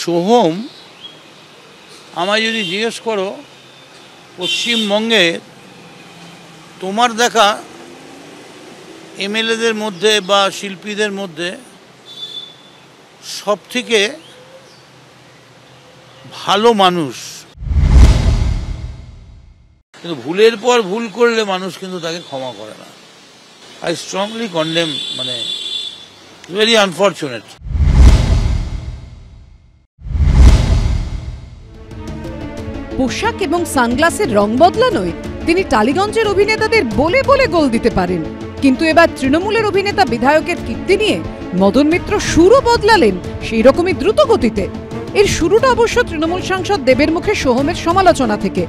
সোহম আমায় যদি জিজ্ঞেস করো পশ্চিমবঙ্গে তোমার দেখা এমএলএদের মধ্যে বা শিল্পীদের মধ্যে সবথেকে ভালো মানুষ, কিন্তু ভুলের পর ভুল করলে মানুষ কিন্তু তাকে ক্ষমা করে না। আই স্ট্রংলি কন্ডেম, মানে ভেরি আনফর্চুনেট। পোশাক এবং সানগ্লাসের রং বদলানোয় তিনি টালিগঞ্জের অভিনেতাদের বলে বলে গোল দিতে পারেন, কিন্তু এবার তৃণমূলের অভিনেতা বিধায়কের কীর্তি নিয়ে মদন মিত্র সুরও বদলালেন সেই রকমই দ্রুত গতিতে। এর শুরুটা অবশ্য তৃণমূল সাংসদ দেবের মুখে সোহমের সমালোচনা থেকে।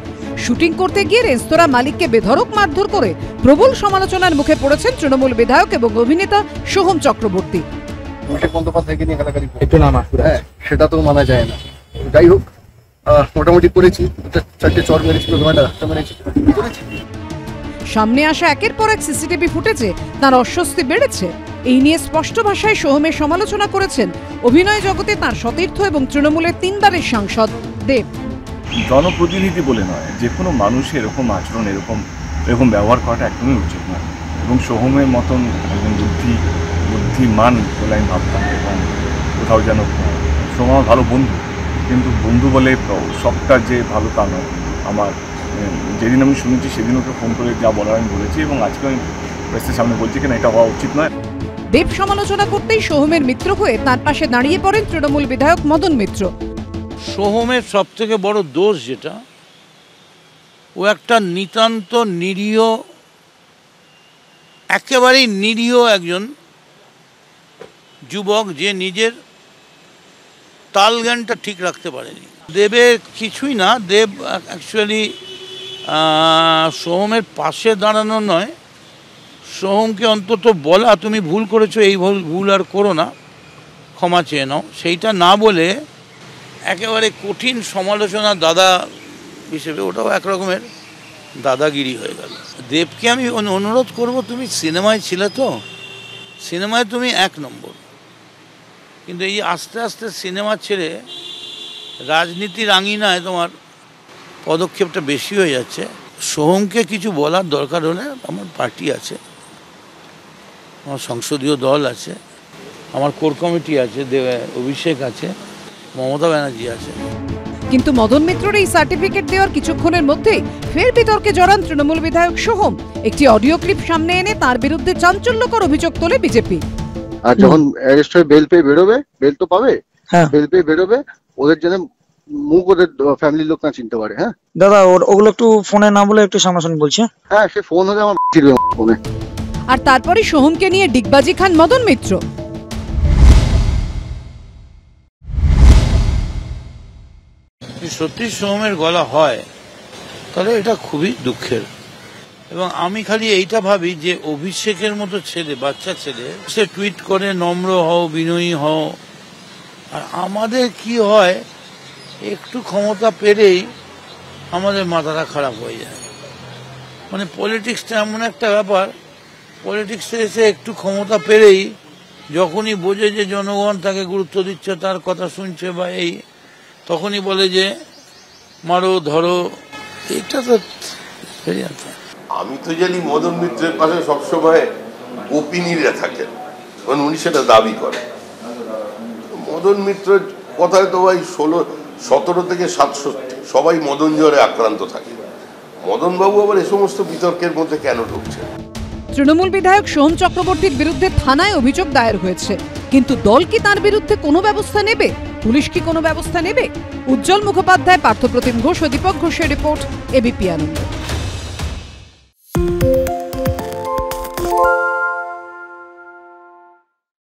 শুটিং করতে গিয়ে রেস্তোরাঁ মালিককে বেধড়ক মারধর করে প্রবল সমালোচনার মুখে পড়েছেন তৃণমূল বিধায়ক এবং অভিনেতা সোহম চক্রবর্তী। সেটা তো মানা যায় না। যাই হোক, মোটামুটি করেছি, 4টে চর মেরেছি, সামনে আসা একের পর এক সিসিটিভি ফুটেজে তার অস্বস্তি বেড়েছে। এই নিয়ে স্পষ্ট ভাষায় সোহমের সমালোচনা করেছেন অভিনয় জগতে তার সতীর্থ এবং তৃণমূলের 3 বারের সাংসদ দেব। জনপ্রতিনিধি বলে নয়, যে কোনো মানুষের এরকম আচরণ, এরকম ব্যবহার করাটা একদমই উচিত নয়। এবং সোহমের মতন একজন বুদ্ধিমান বলে আমি ভাবতাম, এবং কোথাও যেন সোহম আমার ভালো বন্ধু, কিন্তু বন্ধু বলে সবটা যে ভালো তা নয়। আমার যেদিন আমি শুনেছি সেদিন ওকে ফোন করে যা বলার আমি বলেছি, এবং আজকে আমি প্রেসের সামনে বলছি কিনা এটা হওয়া উচিত নয়। দেব সমালোচনা করতেই সোহমের মিত্র হয়ে তার পাশে দাঁড়িয়ে পড়েন তৃণমূল বিধায়ক মদন মিত্র। সোহমের সব থেকে বড় দোষ যেটা, ও একটা নিতান্ত নিরীহ, একেবারেই নিরীহ একজন যুবক, যে নিজের তালজ্ঞানটা ঠিক রাখতে পারেনি। দেবের কিছুই না, দেব অ্যাকচুয়ালি সোহমের পাশে দাঁড়ানো নয়, সোহমকে অন্তত বলা তুমি ভুল করেছো, এই ভুল আর করো না, ক্ষমা চেয়ে নাও, সেইটা না বলে একেবারে কঠিন সমালোচনা দাদা হিসেবে, ওটাও একরকমের দাদাগিরি হয়ে গেল। দেবকে আমি অনুরোধ করব, তুমি সিনেমায় ছিলে তো, সিনেমায় তুমি 1 নম্বর, কিন্তু এই আস্তে আস্তে সিনেমা ছেড়ে রাজনীতির আঙিনায় তোমার পদক্ষেপটা বেশি হয়ে যাচ্ছে। সোহমকে কিছু বলার দরকার হলে আমার পার্টি আছে, আমার সংসদীয় দল আছে, আমার কোর কমিটি আছে, অভিষেক আছে, মমতা ব্যানার্জি আছে। কিন্তু মদন মিত্রের এই সার্টিফিকেট দেওয়ার কিছুক্ষণের মধ্যেই ফের বিতর্কে জড়ান তৃণমূল বিধায়ক সোহম। একটি অডিও ক্লিপ সামনে এনে তার বিরুদ্ধে চাঞ্চল্যকর অভিযোগ তোলে বিজেপি। আর যখন অ্যারেস্ট হয়ে বেল পেয়ে বেরোবে, বেল তো পাবে, বেল পেয়ে বেরোবে, ওদের জন্য মুখ ওদের ফ্যামিলির লোক না চিনতে পারে। হ্যাঁ দাদা, ওগুলো একটু ফোনে না বলে একটু সামনাসামনি বলছে। হ্যাঁ, সে ফোন হলে আমার ফোনে। আর তারপরে সোহমকে নিয়ে ডিগবাজি খান মদন মিত্র। সত্যি সোহমের গলা হয় তাহলে এটা খুবই দুঃখের। এবং আমি খালি এইটা ভাবি যে অভিষেকের মতো ছেলে, বাচ্চা ছেলে, সে টুইট করে নম্র হও, বিনয়ী হও, আর আমাদের কি হয়, একটু ক্ষমতা পেলেই আমাদের মাথাটা খারাপ হয়ে যায়। মানে পলিটিক্সটা এমন একটা ব্যাপার, পলিটিক্সে এসে একটু ক্ষমতা পেলেই যখনই বোঝে যে জনগণ তাকে গুরুত্ব দিচ্ছে, তার কথা শুনছে বা এই, তখনই বলে যে মারো ধরো। এটা তো আমি তো জানি মদন মিত্রের পাশে সবসময় গোপিনীরা থাকেন, কারণ উনি সেটা দাবি করেন। মদন মিত্রের কথায় তো ভাই 17 থেকে 67 সবাই মদন জ্বরে আক্রান্ত থাকে। মদন বাবু আবার এ সমস্ত বিতর্কের মধ্যে কেন ঢুকছেন? তৃণমূল বিধায়ক সোহম চক্রবর্তীর বিরুদ্ধে থানায় অভিযোগ দায়ের হয়েছে, কিন্তু দল কি তার বিরুদ্ধে কোনো ব্যবস্থা নেবে? পুলিশ কি কোনো ব্যবস্থা নেবে? উজ্জ্বল মুখোপাধ্যায়, পার্থপ্রতিম ঘোষ ও দীপক ঘোষের রিপোর্ট, এবিপি আনন্দ।